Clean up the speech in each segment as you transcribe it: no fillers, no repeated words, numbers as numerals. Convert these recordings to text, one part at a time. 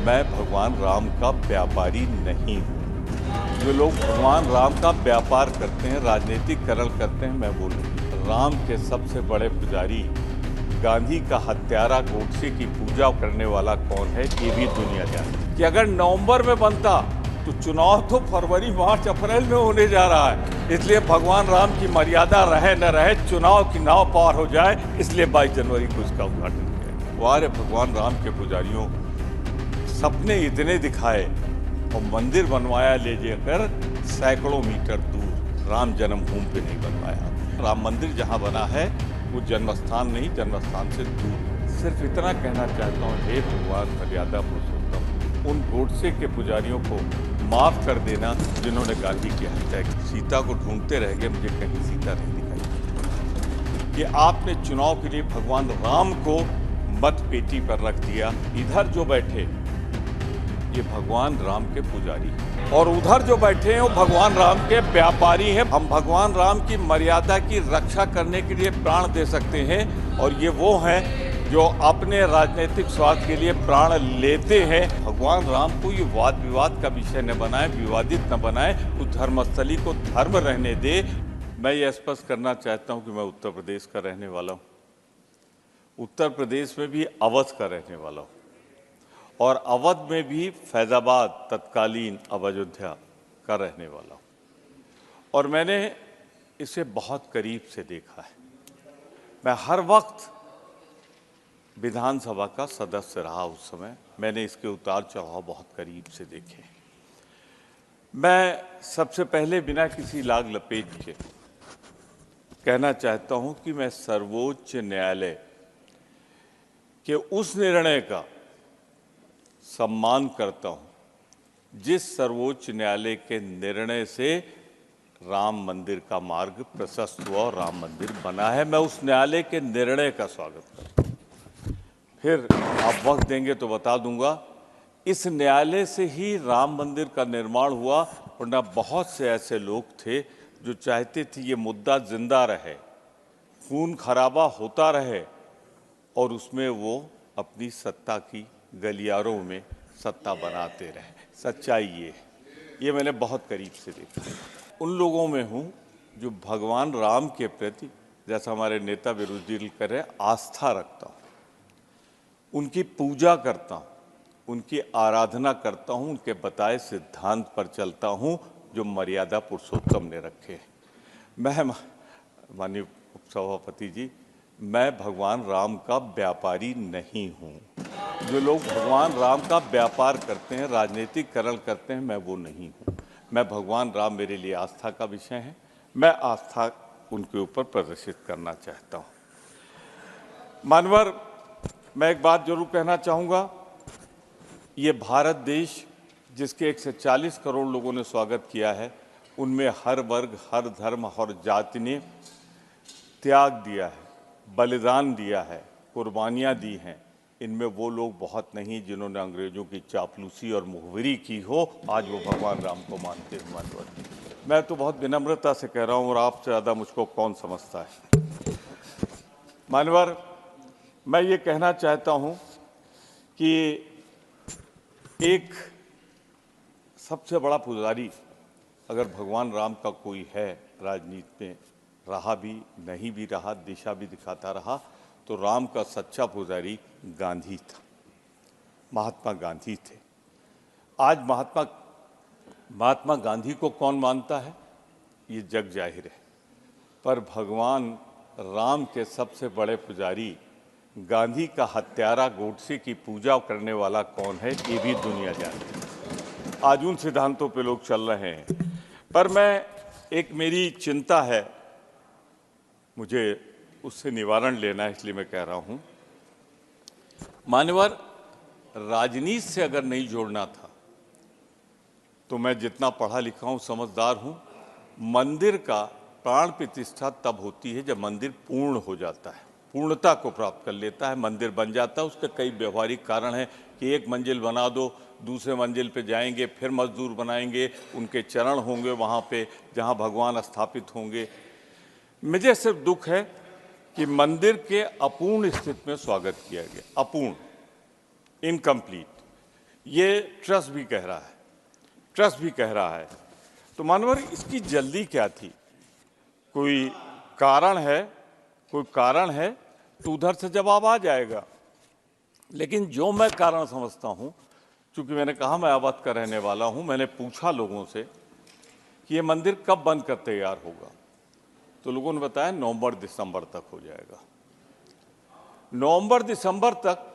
मैं भगवान राम का व्यापारी नहीं हूँ। जो लोग भगवान राम का व्यापार करते हैं, राजनीतिकरण करते हैं, मैं वो नहीं। राम के सबसे बड़े पुजारी गांधी का हत्यारा गोडसे की पूजा करने वाला कौन है, ये भी दुनिया जाने कि अगर नवंबर में बनता तो चुनाव तो फरवरी, मार्च, अप्रैल में होने जा रहा है। इसलिए भगवान राम की मर्यादा रहे न रहे, चुनाव की नाव पार हो जाए, इसलिए 22 जनवरी को इसका उद्घाटन किया। वारे भगवान राम के पुजारियों, सपने इतने दिखाए और मंदिर बनवाया ले जाकर सैकड़ों मीटर दूर, राम जन्मभूमि पे नहीं बनवाया। राम मंदिर जहाँ बना है वो जन्मस्थान नहीं, जन्मस्थान से दूर। सिर्फ इतना कहना चाहता हूँ, हे भगवान मर्यादा पुरुषोत्तम, उन गोडसे के पुजारियों को माफ कर देना जिन्होंने गांधी की हत्या की। सीता को ढूंढते रह गए, मुझे कहीं सीता नहीं दिखाई। कि आपने चुनाव के लिए भगवान राम को मत पेटी पर रख दिया। इधर जो बैठे ये भगवान राम के पुजारी हैं और उधर जो बैठे हैं वो भगवान राम के व्यापारी हैं। हम भगवान राम की मर्यादा की रक्षा करने के लिए प्राण दे सकते हैं और ये वो हैं जो अपने राजनीतिक स्वार्थ के लिए प्राण लेते हैं। भगवान राम को ये वाद विवाद का विषय न बनाए, विवादित न बनाए, उस धर्मस्थली को धर्म रहने दे। मैं ये स्पष्ट करना चाहता हूँ कि मैं उत्तर प्रदेश का रहने वाला हूँ, उत्तर प्रदेश में भी अवध का रहने वाला हूँ और अवध में भी फैजाबाद, तत्कालीन अब अयोध्या का रहने वाला हूँ और मैंने इसे बहुत करीब से देखा है। मैं हर वक्त विधानसभा का सदस्य रहा, उस समय मैंने इसके उतार चढ़ाव बहुत करीब से देखे। मैं सबसे पहले बिना किसी लाग लपेट के कहना चाहता हूं कि मैं सर्वोच्च न्यायालय के उस निर्णय का सम्मान करता हूं जिस सर्वोच्च न्यायालय के निर्णय से राम मंदिर का मार्ग प्रशस्त हुआ और राम मंदिर बना है। मैं उस न्यायालय के निर्णय का स्वागत करता हूं। फिर आप वक्त देंगे तो बता दूंगा, इस न्यायालय से ही राम मंदिर का निर्माण हुआ, वरना बहुत से ऐसे लोग थे जो चाहते थे ये मुद्दा जिंदा रहे, खून खराबा होता रहे और उसमें वो अपनी सत्ता की गलियारों में सत्ता बनाते रहे। सच्चाई ये मैंने बहुत करीब से देखा। उन लोगों में हूँ जो भगवान राम के प्रति, जैसा हमारे नेता विरोधी कर रहे, आस्था रखता हूँ, उनकी पूजा करता हूँ, उनकी आराधना करता हूँ, उनके बताए सिद्धांत पर चलता हूँ जो मर्यादा पुरुषोत्तम ने रखे हैं। मैं माननीय उपसभापति जी, मैं भगवान राम का व्यापारी नहीं हूँ। जो लोग भगवान राम का व्यापार करते हैं, राजनीतिकरण करते हैं, मैं वो नहीं हूँ। मैं भगवान राम मेरे लिए आस्था का विषय है, मैं आस्था उनके ऊपर प्रदर्शित करना चाहता हूँ। मानवर, मैं एक बात जरूर कहना चाहूँगा, ये भारत देश जिसके 140 करोड़ लोगों ने स्वागत किया है, उनमें हर वर्ग, हर धर्म, हर जाति ने त्याग दिया है, बलिदान दिया है, कुर्बानियाँ दी हैं। इनमें वो लोग बहुत नहीं जिन्होंने अंग्रेजों की चापलूसी और मुखबिरी की हो, आज वो भगवान राम को मानते हैं। मानवर, मैं तो बहुत विनम्रता से कह रहा हूँ और आपसे ज़्यादा मुझको कौन समझता है। मानवर, मैं ये कहना चाहता हूँ कि एक सबसे बड़ा पुजारी अगर भगवान राम का कोई है, राजनीति में रहा भी, नहीं भी रहा, दिशा भी दिखाता रहा, तो राम का सच्चा पुजारी गांधी था, महात्मा गांधी थे। आज महात्मा गांधी को कौन मानता है ये जग जाहिर है, पर भगवान राम के सबसे बड़े पुजारी गांधी का हत्यारा गोडसे की पूजा करने वाला कौन है, ये भी दुनिया जानती है। आज उन सिद्धांतों पे लोग चल रहे हैं, पर मेरी चिंता है, मुझे उससे निवारण लेना है, इसलिए मैं कह रहा हूं। मान्यवर, राजनीति से अगर नहीं जोड़ना था तो मैं जितना पढ़ा लिखा हूं, समझदार हूं, मंदिर का प्राण प्रतिष्ठा तब होती है जब मंदिर पूर्ण हो जाता है, पूर्णता को प्राप्त कर लेता है, मंदिर बन जाता है। उसके कई व्यवहारिक कारण हैं कि एक मंजिल बना दो, दूसरे मंजिल पे जाएंगे, फिर मजदूर बनाएंगे, उनके चरण होंगे वहाँ पे जहाँ भगवान स्थापित होंगे। मुझे सिर्फ दुख है कि मंदिर के अपूर्ण स्थिति में स्वागत किया गया, अपूर्ण, इनकम्प्लीट। ये ट्रस्ट भी कह रहा है, ट्रस्ट भी कह रहा है। तो मानवर इसकी जल्दी क्या थी? कोई कारण है तो उधर से जवाब आ जाएगा। लेकिन जो मैं कारण समझता हूं, चूंकि मैंने कहा मैं अवध का रहने वाला हूं, मैंने पूछा लोगों से कि ये मंदिर कब बनकर तैयार होगा, तो लोगों ने बताया नवंबर दिसंबर तक हो जाएगा। नवंबर दिसंबर तक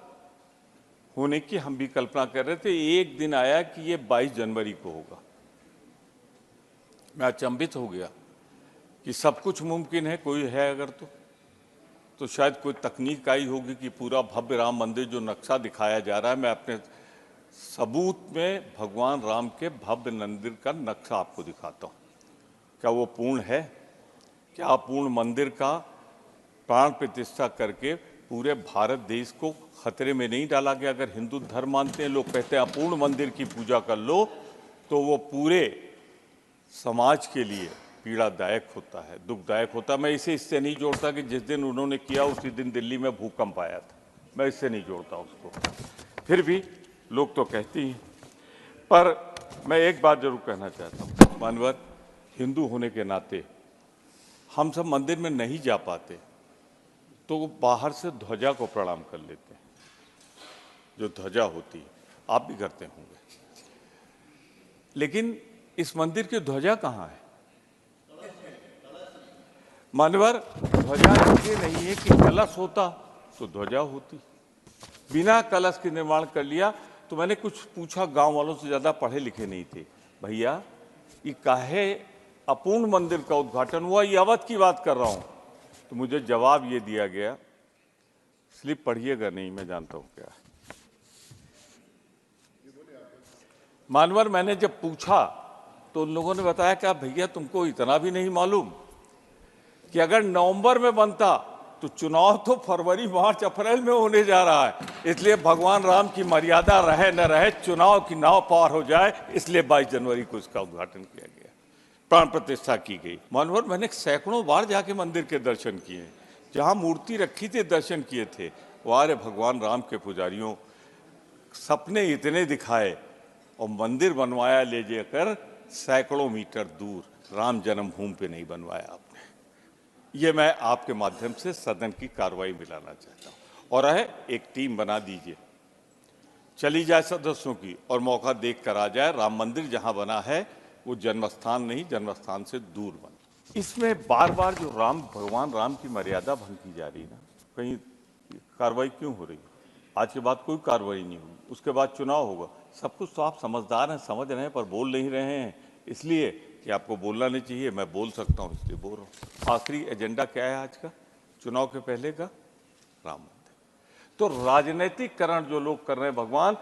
होने की हम भी कल्पना कर रहे थे। एक दिन आया कि ये 22 जनवरी को होगा। मैं अचंभित हो गया कि सब कुछ मुमकिन है, कोई है अगर तो शायद कोई तकनीक आई होगी कि पूरा भव्य राम मंदिर जो नक्शा दिखाया जा रहा है, मैं अपने सबूत में भगवान राम के भव्य मंदिर का नक्शा आपको दिखाता हूँ। क्या वो पूर्ण है? क्या पूर्ण मंदिर का प्राण प्रतिष्ठा करके पूरे भारत देश को खतरे में नहीं डाला गया? अगर हिंदू धर्म मानते हैं, लोग कहते हैं अपूर्ण मंदिर की पूजा कर लो, तो वो पूरे समाज के लिए पीड़ादायक होता है, दुखदायक होता है। मैं इसे इससे नहीं जोड़ता कि जिस दिन उन्होंने किया उसी दिन दिल्ली में भूकंप आया था, मैं इससे नहीं जोड़ता उसको। फिर भी लोग तो कहते ही। पर मैं एक बात जरूर कहना चाहता हूँ, मानवर हिंदू होने के नाते हम सब मंदिर में नहीं जा पाते तो बाहर से ध्वजा को प्रणाम कर लेते हैं, जो ध्वजा होती है, आप भी करते होंगे। लेकिन इस मंदिर की ध्वजा कहाँ है? मानवर ध्वजा इसलिए नहीं है कि कलश होता तो ध्वजा होती। बिना कलश के निर्माण कर लिया। तो मैंने कुछ पूछा, गांव वालों से, ज्यादा पढ़े लिखे नहीं थे, भैया ये काहे अपूर्ण मंदिर का उद्घाटन हुआ? ये अवध की बात कर रहा हूं। तो मुझे जवाब ये दिया गया, स्लिप पढ़िएगा नहीं, मैं जानता हूं क्या है। मानवर मैंने जब पूछा तो उन लोगों ने बताया कि भैया तुमको इतना भी नहीं मालूम कि अगर नवंबर में बनता तो चुनाव तो फरवरी मार्च अप्रैल में होने जा रहा है। इसलिए भगवान राम की मर्यादा रहे न रहे, चुनाव की नाव पार हो जाए, इसलिए 22 जनवरी को इसका उद्घाटन किया गया, प्राण प्रतिष्ठा की गई। मानवर मैंने सैकड़ों बार जाके मंदिर के दर्शन किए, जहां मूर्ति रखी थी दर्शन किए थे। वारे भगवान राम के पुजारियों, सपने इतने दिखाए और मंदिर बनवाया ले जाकर सैकड़ों मीटर दूर, राम जन्मभूमि पे नहीं बनवाया आपने। ये मैं आपके माध्यम से सदन की कार्रवाई में लाना चाहता हूं। और है एक टीम बना दीजिए, चली जाए सदस्यों की और मौका देख कर आ जाए। राम मंदिर जहां बना है वो जन्मस्थान नहीं, जन्मस्थान से दूर बना। इसमें बार बार जो भगवान राम की मर्यादा भंग की जा रही है ना, कहीं कार्रवाई क्यों हो रही है? आज के बाद कोई कार्रवाई नहीं होगी, उसके बाद चुनाव होगा। सब कुछ तो आप समझदार हैं, समझ रहे हैं, पर बोल नहीं रहे हैं, इसलिए कि आपको बोलना नहीं चाहिए। मैं बोल सकता हूं, इसलिए बोल रहा हूं। आखिरी एजेंडा क्या है आज का, चुनाव के पहले का? राम मंदिर। तो राजनीतिकरण जो लोग कर रहे हैं, भगवान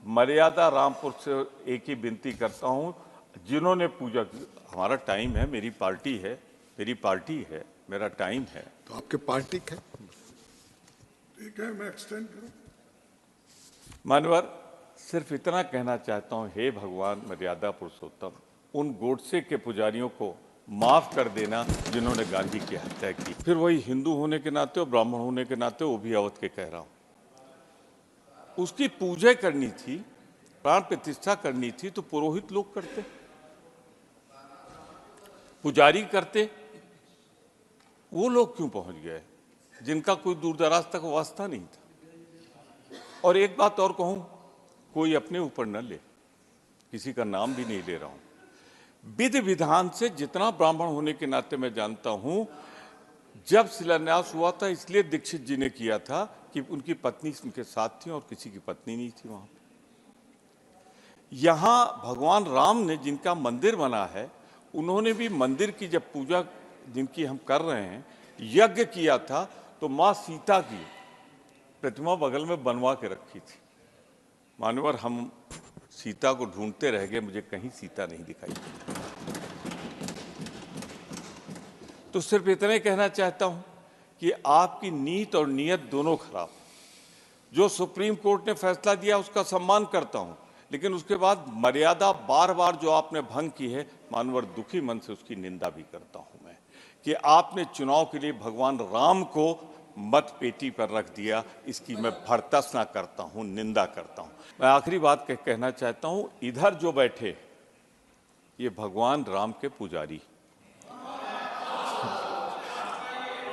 मर्यादा, रामपुर से एक ही विनती करता हूं, जिन्होंने पूजा की, हमारा टाइम है, मेरी पार्टी है, मेरा टाइम है। तो आपके पार्टी है, ठीक है, मैं एक्सटेंड करूं। मानवर सिर्फ इतना कहना चाहता हूं, हे भगवान मर्यादा पुरुषोत्तम, उन गोडसे के पुजारियों को माफ कर देना जिन्होंने गांधी की हत्या की। फिर वही हिंदू होने के नाते और ब्राह्मण होने के नाते, वो भी अवध के कह रहा हूं, उसकी पूजा करनी थी, प्राण प्रतिष्ठा करनी थी, तो पुरोहित लोग करते, पुजारी करते। वो लोग क्यों पहुंच गए जिनका कोई दूर दराज तक वास्ता नहीं था? और एक बात और कहूं, कोई अपने ऊपर न ले, किसी का नाम भी नहीं ले रहा हूं। विधि विधान से जितना ब्राह्मण होने के नाते मैं जानता हूं, जब शिलान्यास हुआ था इसलिए दीक्षित जी ने किया था कि उनकी पत्नी उनके साथ थी और किसी की पत्नी नहीं थी वहां। यहां भगवान राम ने जिनका मंदिर बना है, उन्होंने भी मंदिर की जब पूजा जिनकी हम कर रहे हैं, यज्ञ किया था, तो मां सीता की प्रतिमा बगल में बनवा के रखी थी। मानवर हम सीता को ढूंढते रह गए, मुझे कहीं सीता नहीं दिखाई। तो सिर्फ इतना ही कहना चाहता हूं कि आपकी नीत और नियत दोनों खराब। जो सुप्रीम कोर्ट ने फैसला दिया उसका सम्मान करता हूं, लेकिन उसके बाद मर्यादा बार बार जो आपने भंग की है, मानवर दुखी मन से उसकी निंदा भी करता हूं मैं, कि आपने चुनाव के लिए भगवान राम को मत पेटी पर रख दिया, इसकी मैं भर्त्सना करता हूं, निंदा करता हूं। मैं आखिरी बात कहना चाहता हूं, इधर जो बैठे ये भगवान राम के पुजारी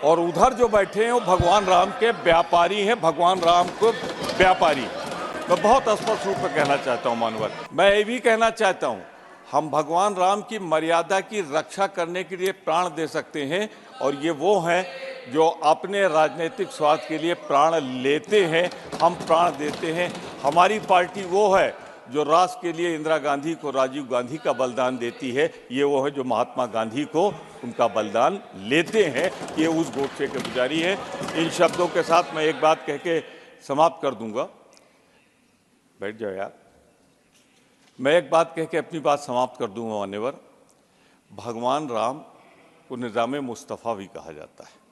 और उधर जो बैठे हैं वो भगवान राम के व्यापारी हैं, भगवान राम को व्यापारी। मैं बहुत स्पष्ट रूप में कहना चाहता हूं मानवर, मैं ये भी कहना चाहता हूं, हम भगवान राम की मर्यादा की रक्षा करने के लिए प्राण दे सकते हैं और ये वो हैं जो अपने राजनीतिक स्वार्थ के लिए प्राण लेते हैं, हम प्राण देते हैं। हमारी पार्टी वो है जो राष्ट्र के लिए इंदिरा गांधी को राजीव गांधी का बलिदान देती है, ये वो है जो महात्मा गांधी को उनका बलिदान लेते हैं, ये उस गोडसे के पुजारी हैं। इन शब्दों के साथ मैं एक बात कह के समाप्त कर दूंगा। बैठ जाओ यार। मैं एक बात कह के अपनी बात समाप्त कर दूंगा मान्यवर। भगवान राम को निज़ाम मुस्तफ़ा भी कहा जाता है।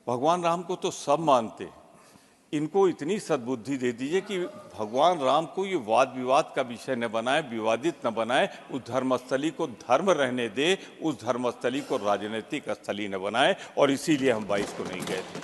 भगवान राम को तो सब मानते हैं, इनको इतनी सद्बुद्धि दे दीजिए कि भगवान राम को ये वाद विवाद का विषय न बनाए, विवादित न बनाए, उस धर्मस्थली को धर्म रहने दे, उस धर्मस्थली को राजनीतिक स्थली न बनाए। और इसीलिए हम 22 को नहीं गए थे।